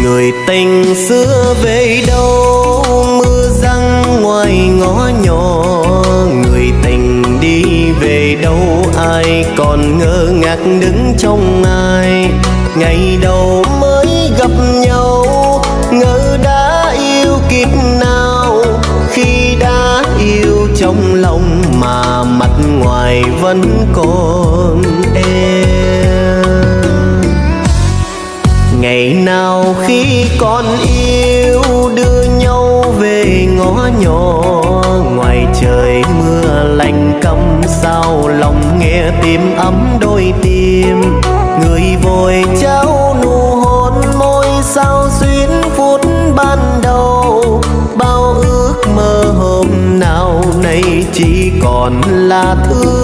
Người tình xưa về đâu, mưa giăng ngoài ngõ nhỏ. Người tình đi về đâu, ai còn ngơ ngác đứng trong ai. Ngày đầu mới gặp nhau, ngỡ đã yêu kiếp nào. Khi đã yêu trong lòng mà mặt ngoài vẫn còn e. Ngày nào khi còn yêu, đưa nhau về ngõ nhỏ. Ngoài trời mưa lạnh căm sao, lòng nghe tim ấm đôi tim. Người vội trao nụ hôn môi sao xuyến phút ban đầu. Bao ước mơ hôm nào nay chỉ còn là thương